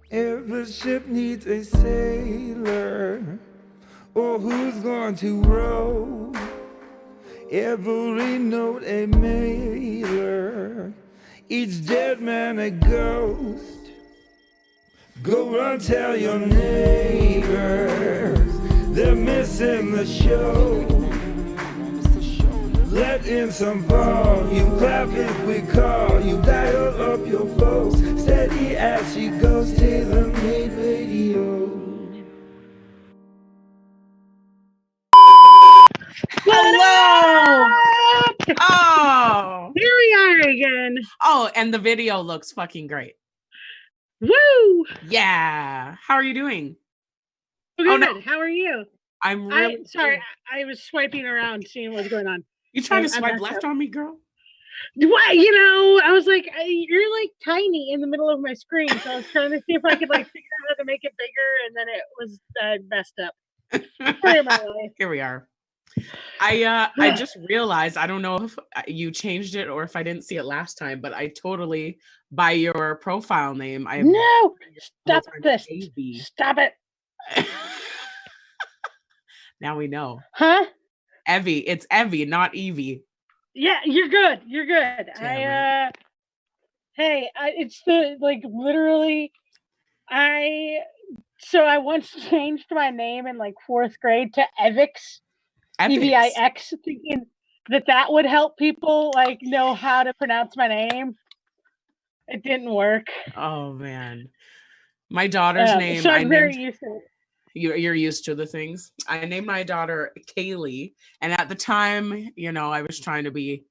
Every ship needs a sailor, or who's going to row? Every note a mailer, each dead man a ghost. Go run tell your neighbors they're missing the show. Let in some volume, clap if we call you, dial up your folks, steady as she goes, tailor-made radio. Hello! Oh! Here we are again. Oh, and the video looks fucking great. Woo! Yeah. How are you doing? Good. Oh, no. How are you? I'm really sorry. I was swiping around, seeing what's going on. You trying to swipe left on me, girl? What? You know, I was like, you're like tiny in the middle of my screen, so I was trying to see if I could like figure out how to make it bigger, and then it was messed up. Story of my life. Here we are. I just realized, I don't know if you changed it or if I didn't see it last time, but I totally, by your profile name, I No, stop this. Stop it. Now we know. Huh? Evie. It's Evie, not Evie. Yeah, you're good. You're good. It's the like literally. So I once changed my name in like 4th grade to Evix. EVIX, thinking that would help people like know how to pronounce my name. It didn't work. Oh man, my daughter's name. So I'm very used to it. You're used to the things. I named my daughter Kaylee, and at the time, you know, I was trying to be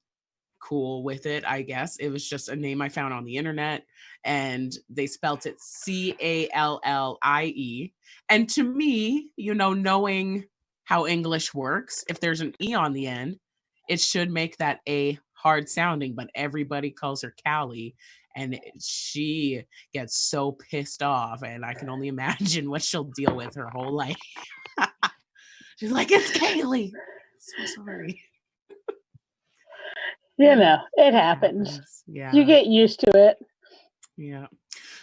cool with it. I guess it was just a name I found on the internet, and they spelt it Callie. And to me, you know, knowing how English works, if there's an E on the end, it should make that A hard sounding, but everybody calls her Callie, and she gets so pissed off, and I can only imagine what she'll deal with her whole life. She's like, it's Kaylee. So sorry. You know, it happens. Yeah. You get used to it. Yeah.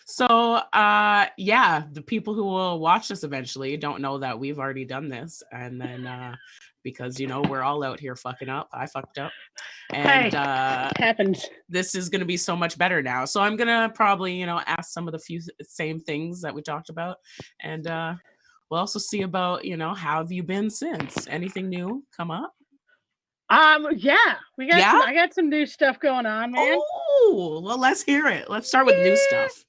So, the people who will watch this eventually don't know that we've already done this. And then, because, you know, we're all out here fucking up. I fucked up. And happens. This is going to be so much better now. So I'm going to probably, you know, ask some of the few same things that we talked about. And we'll also see about, you know, how have you been since? Anything new come up? Yeah, I got some new stuff going on, man. Oh, well, let's hear it. Let's start with new stuff.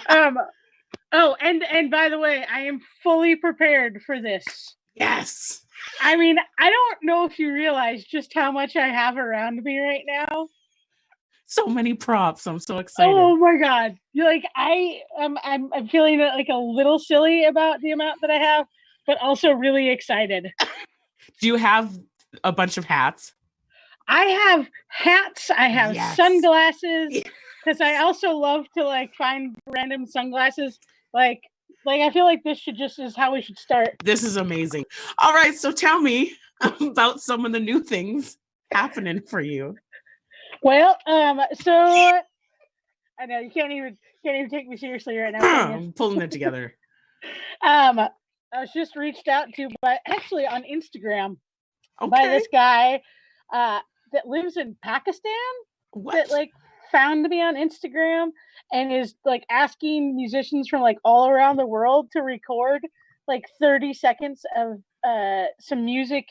And by the way, I am fully prepared for this. Yes. I mean, I don't know if you realize just how much I have around me right now. So many props. I'm so excited. Oh my God. You're like, I'm feeling like a little silly about the amount that I have, but also really excited. Do you have a bunch of hats? I have hats. I have sunglasses, because I also love to like find random sunglasses. Like I feel like this is how we should start. This is amazing. All right, so tell me about some of the new things happening for you. Well, so I know you can't even take me seriously right now. I'm pulling it together. I was just reached out to actually on Instagram by this guy that lives in Pakistan. What? That like found me on Instagram and is like asking musicians from like all around the world to record like 30 seconds of some music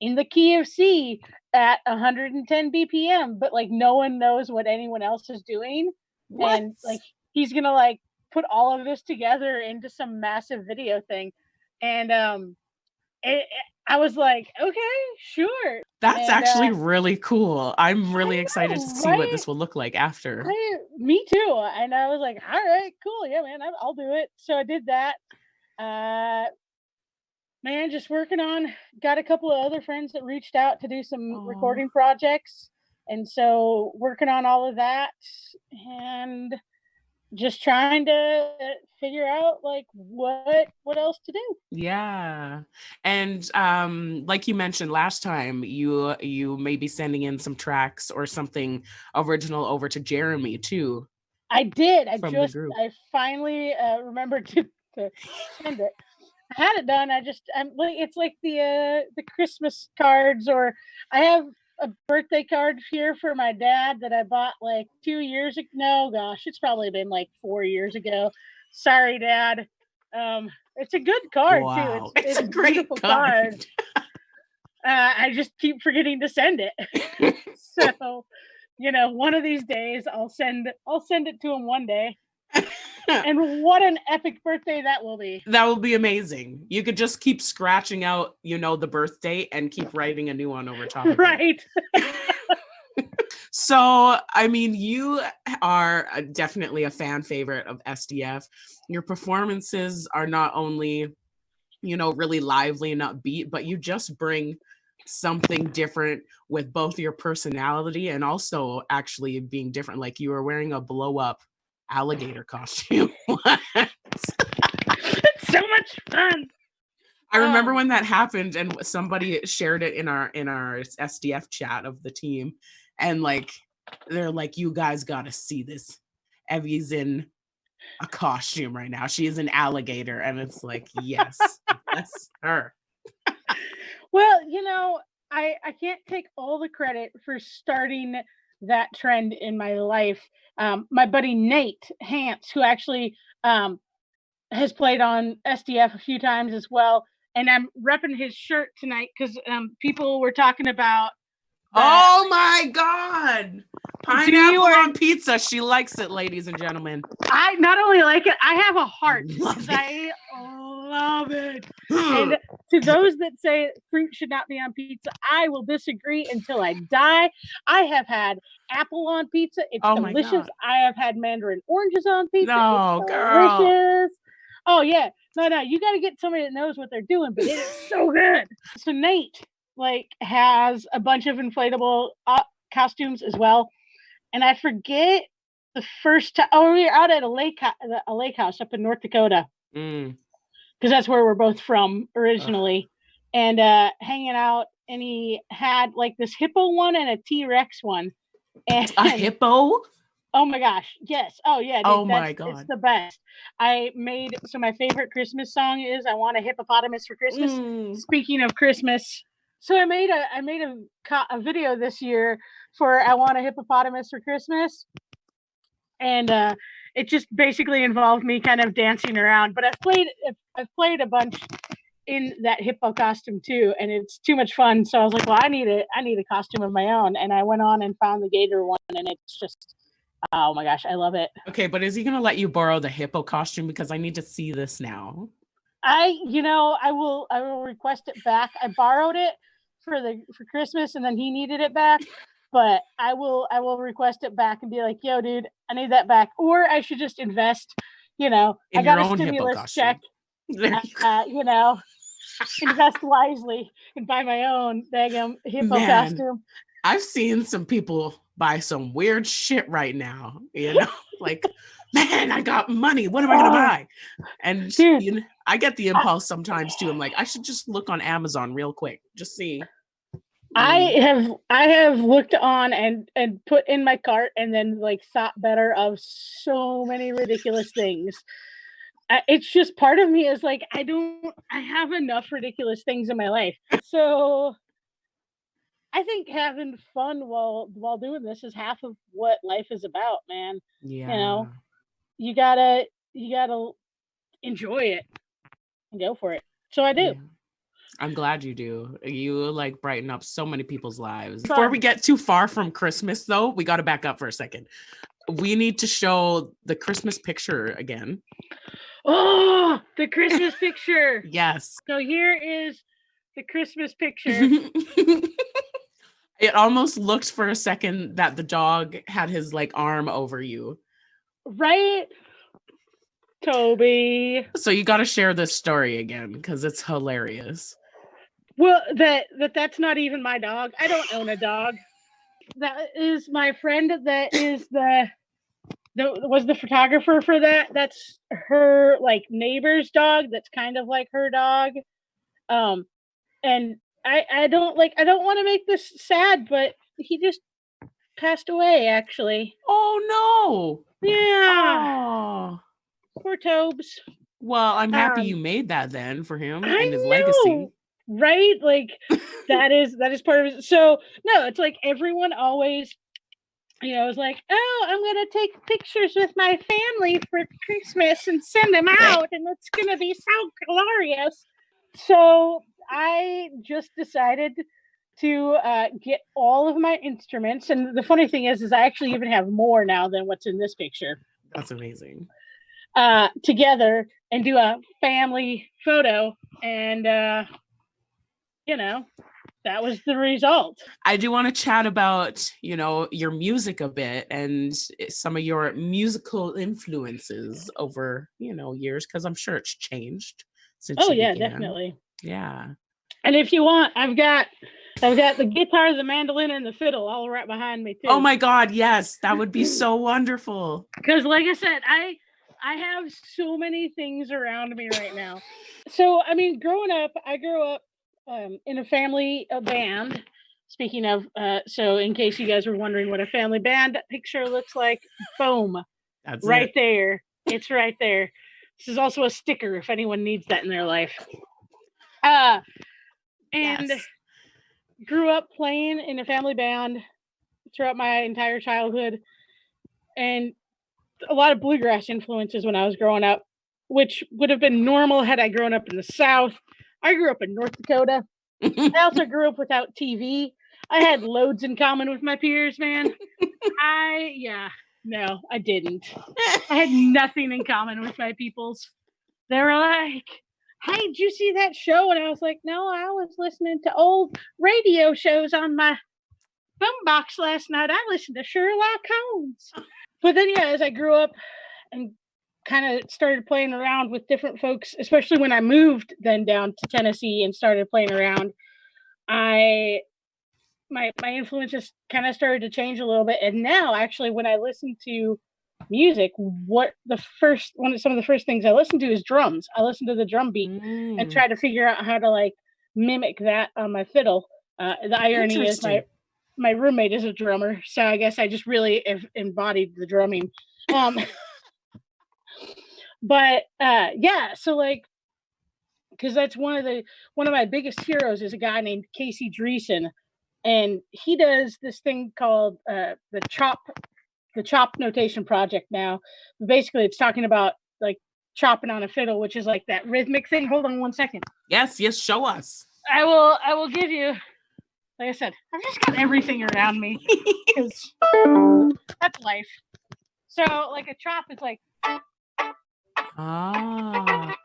in the key of C at 110 BPM, but like no one knows what anyone else is doing. What? And like he's gonna like put all of this together into some massive video thing. And I was like, okay, sure. That's actually really cool. I'm really excited to see what this will look like after. Me too. And I was like, all right, cool. Yeah, man, I'll do it. So I did that. Man, just working on, got a couple of other friends that reached out to do some recording projects. And so working on all of that and just trying to figure out like what else to do. Yeah. And like you mentioned last time, you may be sending in some tracks or something original over to Jeremy too. I did. I group. finally remembered to send it. I had it done. It's like the Christmas cards, or I have a birthday card here for my dad that I bought like 2 years ago. No, gosh, it's probably been like 4 years ago. Sorry, Dad. It's a good card too. Wow. It's a great beautiful card. I just keep forgetting to send it. So, one of these days I'll send it to him one day. And what an epic birthday that will be. That will be amazing. You could just keep scratching out, the birth date and keep writing a new one over top of it. Right. So, I mean, you are definitely a fan favorite of SDF. Your performances are not only, really lively and upbeat, but you just bring something different with both your personality and also actually being different. Like you were wearing a blow up alligator costume. It's so much fun. I remember when that happened and somebody shared it in our SDF chat of the team, and like they're like, you guys gotta see this. Evie's in a costume right now. She is an alligator, and it's like, yes, that's her. Well, I can't take all the credit for starting that trend in my life. My buddy Nate Hance, who actually has played on SDF a few times as well, and I'm repping his shirt tonight because people were talking about. Oh my God! Pineapple on pizza. She likes it, ladies and gentlemen. I not only like it, I have a heart. I love it. And to those that say fruit should not be on pizza, I will disagree until I die. I have had apple on pizza. It's delicious. I have had mandarin oranges on pizza. No, it's girl. Delicious. Oh yeah. No, you got to get somebody that knows what they're doing, but it is so good. So Nate has a bunch of inflatable costumes as well. And I forget the first time. Oh, we were out at a lake house up in North Dakota. Because that's where we're both from originally. And hanging out. And he had like this hippo one and a T-Rex one. And a hippo? Oh my gosh. Yes. Oh yeah. Dude, oh my God. It's the best. So my favorite Christmas song is I Want a Hippopotamus for Christmas. Speaking of Christmas. So I made a video this year for I Want a Hippopotamus for Christmas. And it just basically involved me kind of dancing around. But I've played a bunch in that hippo costume too, and it's too much fun. So I was like, well, I need a costume of my own. And I went on and found the gator one, and it's just, oh my gosh, I love it. Okay, but is he gonna let you borrow the hippo costume? Because I need to see this now. I will request it back. I borrowed it for Christmas, and then he needed it back. But I will request it back and be like, yo, dude, I need that back. Or I should just invest, I got a stimulus check, invest wisely and buy my own daggum hippo costume. I've seen some people buy some weird shit right now, like, man, I got money. What am I going to buy? And dude, I get the impulse sometimes too. I'm like, I should just look on Amazon real quick. Just see. I have looked on and put in my cart and then thought better of so many ridiculous things. It's just part of me is like, I have enough ridiculous things in my life. So I think having fun while doing this is half of what life is about, man. Yeah. You gotta enjoy it and go for it. So I do. Yeah. I'm glad you do. You brighten up so many people's lives. Before we get too far from Christmas, though, we got to back up for a second. We need to show the Christmas picture again. Oh, the Christmas picture. Yes. So here is the Christmas picture. It almost looked for a second that the dog had his arm over you. Right? Toby. So you got to share this story again because it's hilarious. Well, that's not even my dog. I don't own a dog. That is my friend that is was the photographer for that. That's her neighbor's dog. That's kind of like her dog. And I don't want to make this sad, but he just passed away actually. Oh no. Yeah, Oh. poor Tobes. Well, I'm happy Um, you made that then for him I and his know, legacy. right? Like that is part of it. So no, it's like everyone always, is like, oh, I'm gonna take pictures with my family for Christmas and send them out, and it's gonna be so glorious. So I just decided to get all of my instruments, and the funny thing is I actually even have more now than what's in this picture. That's amazing. Together and do a family photo, and that was the result. I do want to chat about, your music a bit and some of your musical influences over, years, because I'm sure it's changed since you began. Definitely. Yeah. And if you want, I've got the guitar, the mandolin, and the fiddle all right behind me too. Oh my God, yes, that would be so wonderful. Because like I said, I have so many things around me right now. So I mean, I grew up in a family band. Speaking of, so in case you guys were wondering what a family band picture looks like, boom, That's right it. there. It's right there. This is also a sticker if anyone needs that in their life. And Yes. grew up playing in a family band throughout my entire childhood, and a lot of bluegrass influences when I was growing up, which would have been normal had I grown up in the South. I grew up in North Dakota. I also grew up without TV. I had loads in common with my peers, man. No, I didn't. I had nothing in common with my peoples. They were like, hey, did you see that show? And I was like, no, I was listening to old radio shows on my boombox last night. I listened to Sherlock Holmes. But then, as I grew up and kind of started playing around with different folks, especially when I moved then down to Tennessee and started playing around, my influences kind of started to change a little bit. And now, actually, when I listen to music, some of the first things I listen to is drums. I listen to the drum beat and try to figure out how to like mimic that on my fiddle. The irony is my roommate is a drummer, so I guess I just really embodied the drumming. But so like, because that's one of my biggest heroes is a guy named Casey Dreesen, and he does this thing called the chop notation project. Now, basically, it's talking about like chopping on a fiddle, which is like that rhythmic thing. Hold on 1 second. Yes, show us. I will give you. Like I said, I've just got everything around me because that's life. So, like a chop is like. Ah.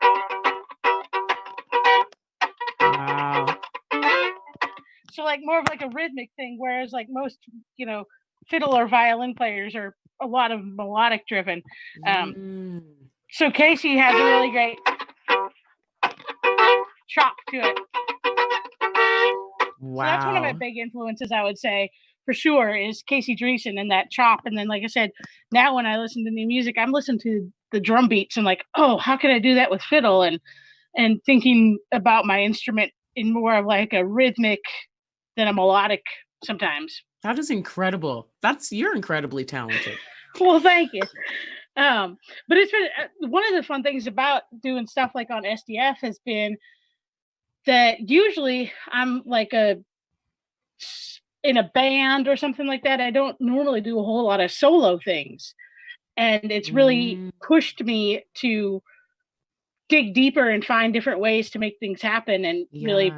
Wow. So, like more of like a rhythmic thing, whereas like most, fiddle or violin players are a lot of melodic driven. So Casey has a really great chop to it. Wow. So that's one of my big influences, I would say, for sure, is Casey Dreesen and that chop. And then, like I said, now when I listen to new music, I'm listening to the drum beats and like, oh, how can I do that with fiddle? And thinking about my instrument in more of like a rhythmic than a melodic sometimes. That is incredible. You're incredibly talented. Well, thank you. But it's been one of the fun things about doing stuff like on SDF has been that usually I'm like in a band or something like that. I don't normally do a whole lot of solo things, and it's really pushed me to dig deeper and find different ways to make things happen and really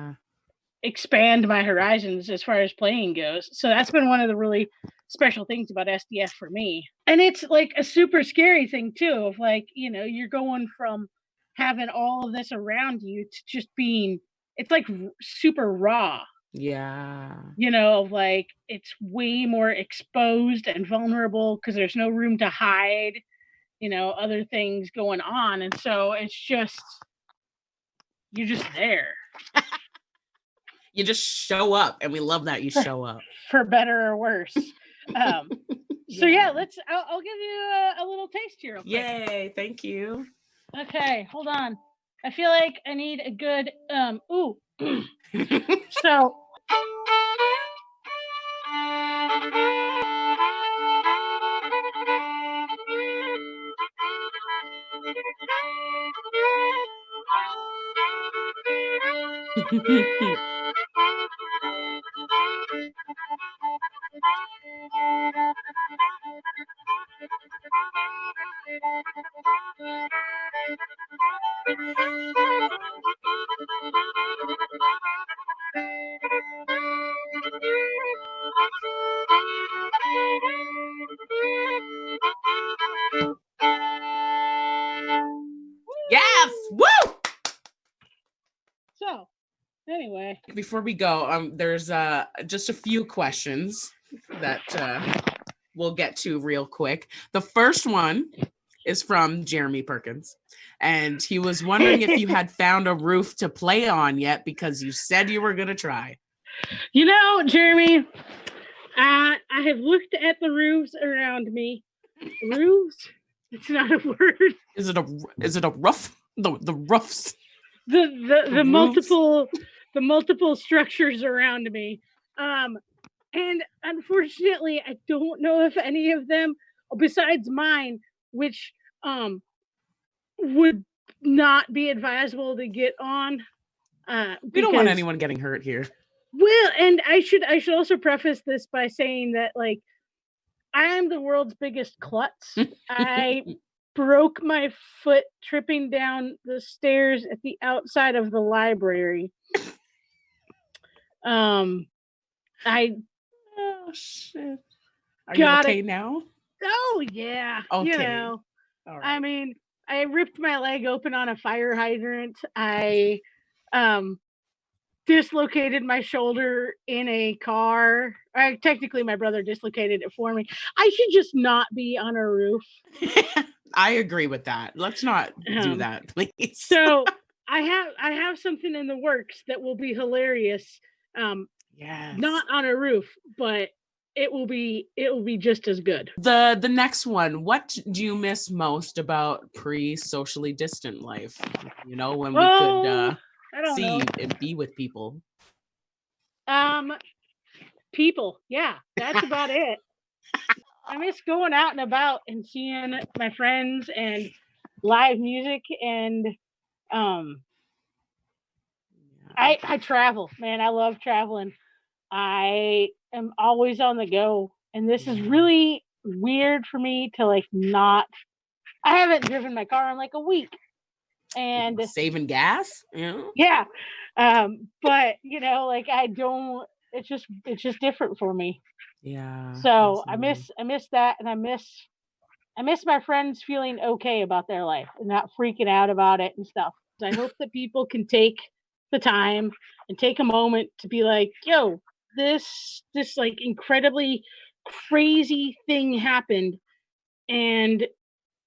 expand my horizons as far as playing goes. So that's been one of the really special things about SDF for me. And it's like a super scary thing too, of like, you're going from having all of this around you to just being, it's like super raw. Yeah. Like it's way more exposed and vulnerable because there's no room to hide, other things going on. And so it's just, you're just there. You just show up, and we love that you show up. For better or worse. So I'll give you a little taste here real quick. Yay, thank you. Okay, hold on. I feel like I need a good, So. Yes! Woo! So, anyway. Before we go, there's just a few questions that we'll get to real quick. The first one is from Jeremy Perkins, and he was wondering if you had found a roof to play on yet, because you said you were gonna try. You know, Jeremy, I have looked at the roofs around me. Roofs? It's not a word. Is it a roof? The roofs. The multiple structures around me. And unfortunately, I don't know if any of them, besides mine, which would not be advisable to get on. We don't want anyone getting hurt here. Well, and I should also preface this by saying that, like, I am the world's biggest klutz. I broke my foot tripping down the stairs at the outside of the library. Oh shit. Are you okay now? Oh yeah. Okay. You know. All right. I mean, I ripped my leg open on a fire hydrant. I dislocated my shoulder in a car. Technically my brother dislocated it for me. I should just not be on a roof. I agree with that. Let's not do that, please. So I have something in the works that will be hilarious. Yes. Not on a roof, but it will be just as good. The next one, what do you miss most about pre-socially distant life? You know, when we could see and be with people. People, yeah, that's about it. I miss going out and about and seeing my friends and live music, and I travel, man. I love traveling. I am always on the go, and this is really weird for me to like not. I haven't driven my car in like a week, and saving gas. Yeah, but you know, like I don't. It's just different for me. Yeah. So absolutely. I miss that, and I miss my friends feeling okay about their life and not freaking out about it and stuff. I hope that people can take the time and take a moment to be like, yo, this like incredibly crazy thing happened, and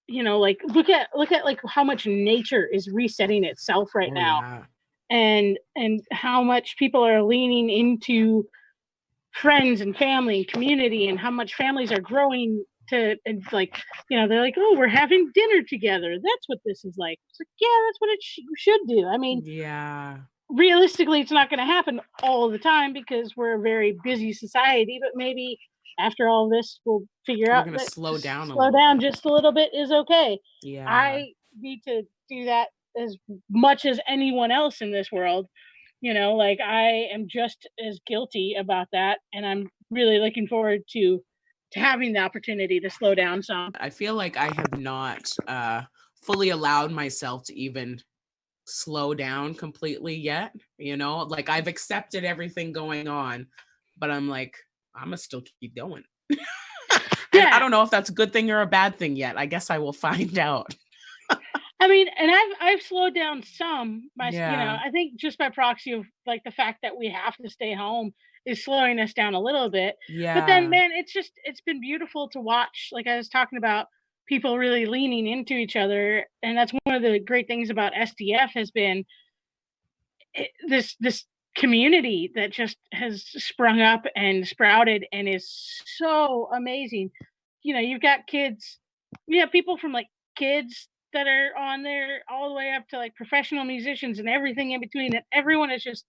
you know, like look at like how much nature is resetting itself right now, and how much people are leaning into friends and family and community, and how much families are growing to, and like, you know, they're like, oh, we're having dinner together. That's what this is like. It's like, yeah, that's what it should do. I mean, yeah, realistically, it's not going to happen all the time because we're a very busy society, but maybe after all this, we'll figure out that slow down just a little bit is okay. Yeah, I need to do that as much as anyone else in this world. You know, like I am just as guilty about that, and I'm really looking forward to having the opportunity to slow down some. I feel like I have not fully allowed myself to even slow down completely yet. You know, like I've accepted everything going on, but I'm like, I'm gonna still keep going. Yeah. I don't know if that's a good thing or a bad thing yet. I guess I will find out. I mean, and I've slowed down some. You know, I think just by proxy of like the fact that we have to stay home is slowing us down a little bit. Yeah. But then, man, it's been beautiful to watch. Like I was talking about, people really leaning into each other, and that's one of the great things about SDF has been this community that just has sprung up and sprouted and is so amazing. You know, you've got kids, people from like kids that are on there all the way up to like professional musicians and everything in between, and everyone is just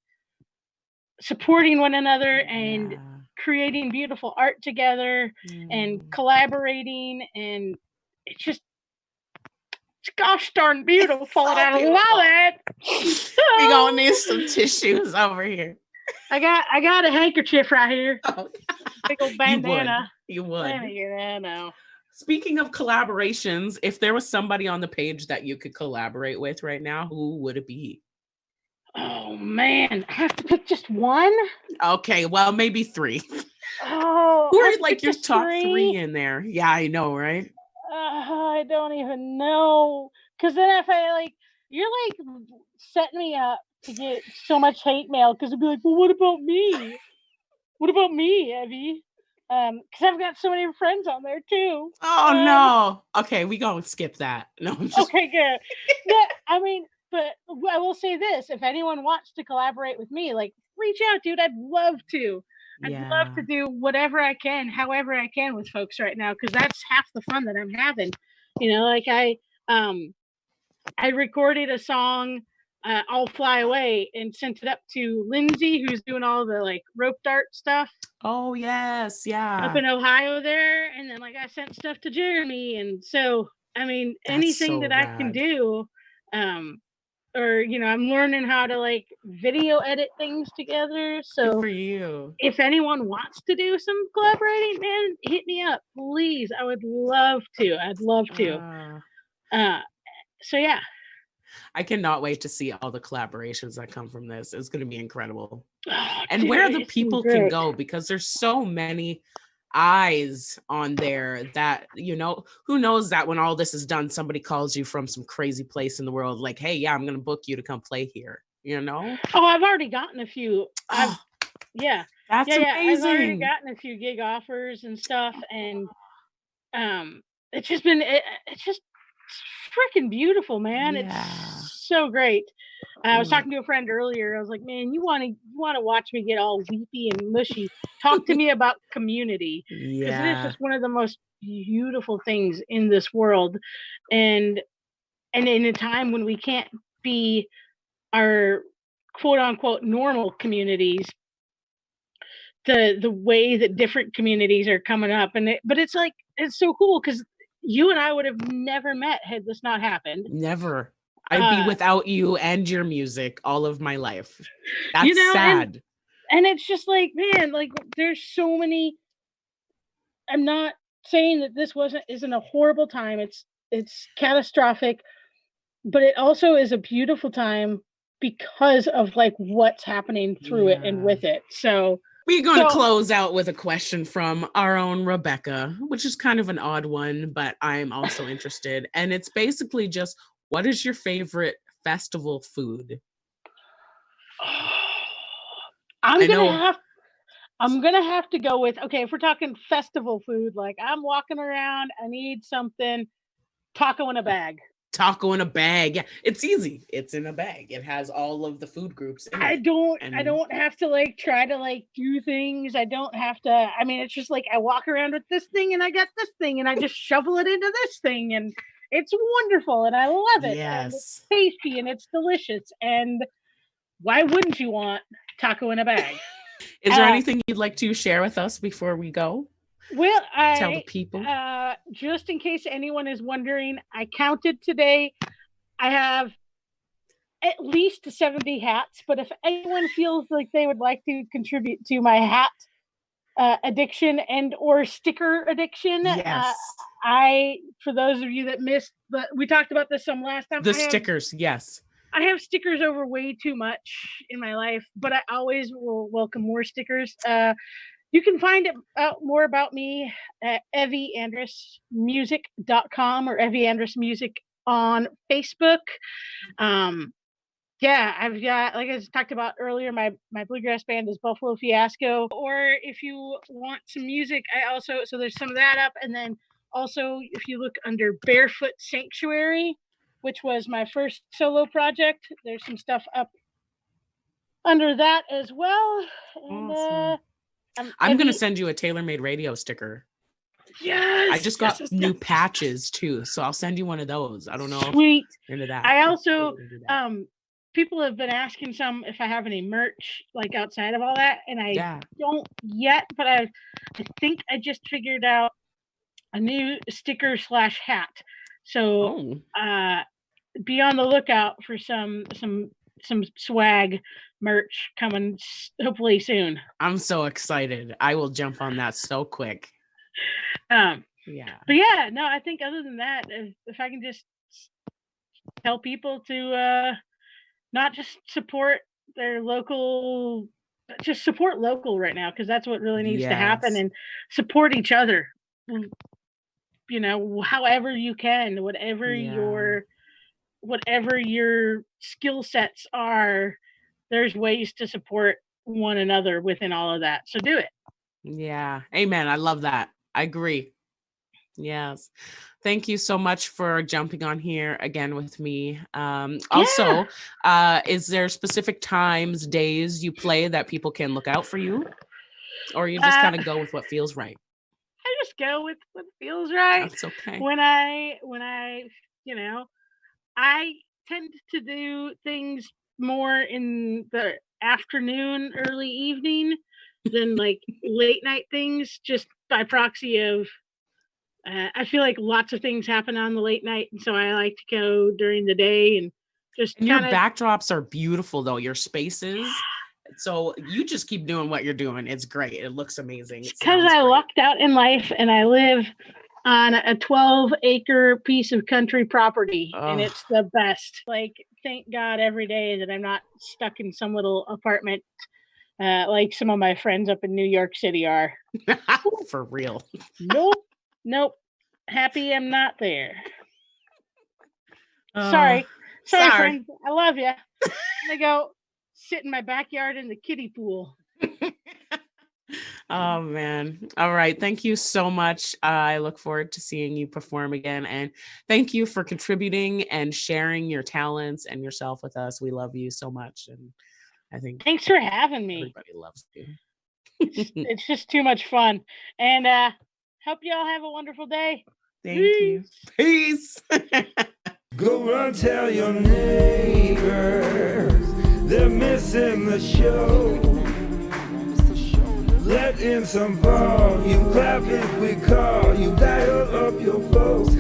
supporting one another and creating beautiful art together and collaborating, and it's just It's gosh darn beautiful, So and I beautiful. love it. We gonna need some tissues over here. I got a handkerchief right here. Oh, Big old bandana. You would. Yeah, I know. Speaking of collaborations, if there was somebody on the page that you could collaborate with right now, who would it be? Oh man, I have to pick just one. Okay, well, maybe 3. Oh, Who I have are to like pick your just top 3 in there? Yeah, I know, right? I don't even know. Because then if I like, you're like setting me up to get so much hate mail. Because it'd be like, well, what about me? What about me, Evie? Because I've got so many friends on there too. Oh no. Okay, we gonna skip that. No, I'm just Okay, good. Yeah, I mean, but I will say this: if anyone wants to collaborate with me, like, reach out, dude. I'd love to. I'd love to do whatever I can, however I can with folks right now, because that's half the fun that I'm having. You know, like I recorded a song, "I'll Fly Away," and sent it up to Lindsay, who's doing all the like rope dart stuff. Oh yes, yeah. Up in Ohio there, and then like I sent stuff to Jeremy, and so I mean anything that I can do, or you know, I'm learning how to like video edit things together. So good for you. If anyone wants to do some collaborating, man, hit me up, please. I would love to. I'd love to. So yeah. I cannot wait to see all the collaborations that come from this. It's going to be incredible. And Dude, where the people can go, because there's so many eyes on there that, you know, who knows that when all this is done, somebody calls you from some crazy place in the world, like, hey, yeah, I'm going to book you to come play here, you know? Oh, I've already gotten a few. Yeah. That's amazing. I've already gotten a few gig offers and stuff, and it's just been it's just freaking beautiful, man. Yeah. It's so great. I was talking to a friend earlier. I was like, man, you want to watch me get all weepy and mushy? Talk to me about community, because it is just one of the most beautiful things in this world, and in a time when we can't be our quote unquote normal communities, the way that different communities are coming up, but it's like, it's so cool because you and I would have never met had this not happened. Never. I'd be without you and your music all of my life. That's sad. And it's just like, man, like there's so many. I'm not saying that this isn't a horrible time. It's catastrophic, but it also is a beautiful time because of like what's happening through it and with it. So we're going to close out with a question from our own Rebecca, which is kind of an odd one, but I'm also interested. And it's basically just, what is your favorite festival food? I'm gonna have to go with, okay, if we're talking festival food, like I'm walking around, I need something, taco in a bag. Taco in a bag. Yeah, it's easy. It's in a bag. It has all of the food groups in it. I don't have to like try to like do things. I don't have to. I mean, it's just like I walk around with this thing and I got this thing and I just shovel it into this thing and it's wonderful and I love it. Yes. And it's tasty and it's delicious. And why wouldn't you want taco in a bag? Is there anything you'd like to share with us before we go? Well, tell the people. Just in case anyone is wondering, I counted today. I have at least 70 hats, but if anyone feels like they would like to contribute to my hat addiction and or sticker addiction, yes. For those of you that missed, but we talked about this some last time. Stickers, yes. I have stickers over way too much in my life, but I always will welcome more stickers. You can find out more about me at evieandrusmusic.com or Evie Andrus Music on Facebook. I've got, like I talked about earlier, my bluegrass band is Buffalo Fiasco. Or if you want some music, so there's some of that up. And then also, if you look under Barefoot Sanctuary, which was my first solo project, there's some stuff up under that as well. And, awesome. I'm going to send you a tailor-made radio sticker. Yes. I just got new patches too, so I'll send you one of those. I don't know. Sweet. Into that. I also, people have been asking if I have any merch like outside of all that, and I don't yet, but I think I just figured out a new sticker /hat. So Oh, be on the lookout for some swag merch coming hopefully soon. I'm so excited. I will jump on that so quick. Yeah. But yeah, no, I think other than that, if I can just tell people to not just support their local, just support local right now, because that's what really needs to happen, Yes. and support each other. You know, however you can, whatever Yeah. your skill sets are, there's ways to support one another within all of that. So do it. Yeah. Amen. I love that. I agree. Yes. Thank you so much for jumping on here again with me. Also, is there specific times, days you play that people can look out for you? Or you just Uh, kind of go with what feels right? I just go with what feels right. That's okay. When I, you know, I tend to do things more in the afternoon, early evening than like late night things, just by proxy of I feel like lots of things happen on the late night, and so I like to go during the day and just And your kind of. backdrops are beautiful, though, your spaces. So you just keep doing what you're doing. It's great. It looks amazing. It Because sounds I great. lucked out in life and I live on a 12-acre piece of country property, and Oh, it's the best. Like, thank God every day that I'm not stuck in some little apartment like some of my friends up in New York City are. for real. Nope. Happy I'm not there. Uh, Sorry, sorry. friends. I love you. I'm gonna go sit in my backyard in the kiddie pool. Oh man. All right. Thank you so much. I look forward to seeing you perform again. And thank you for contributing and sharing your talents and yourself with us. We love you so much. And I think Thanks for having me. everybody loves you. It's just too much fun. And hope you all have a wonderful day. Thank you. Peace. Go run, tell your neighbors they're missing the show. Let in some volume, clap if we call you, dial up your folks.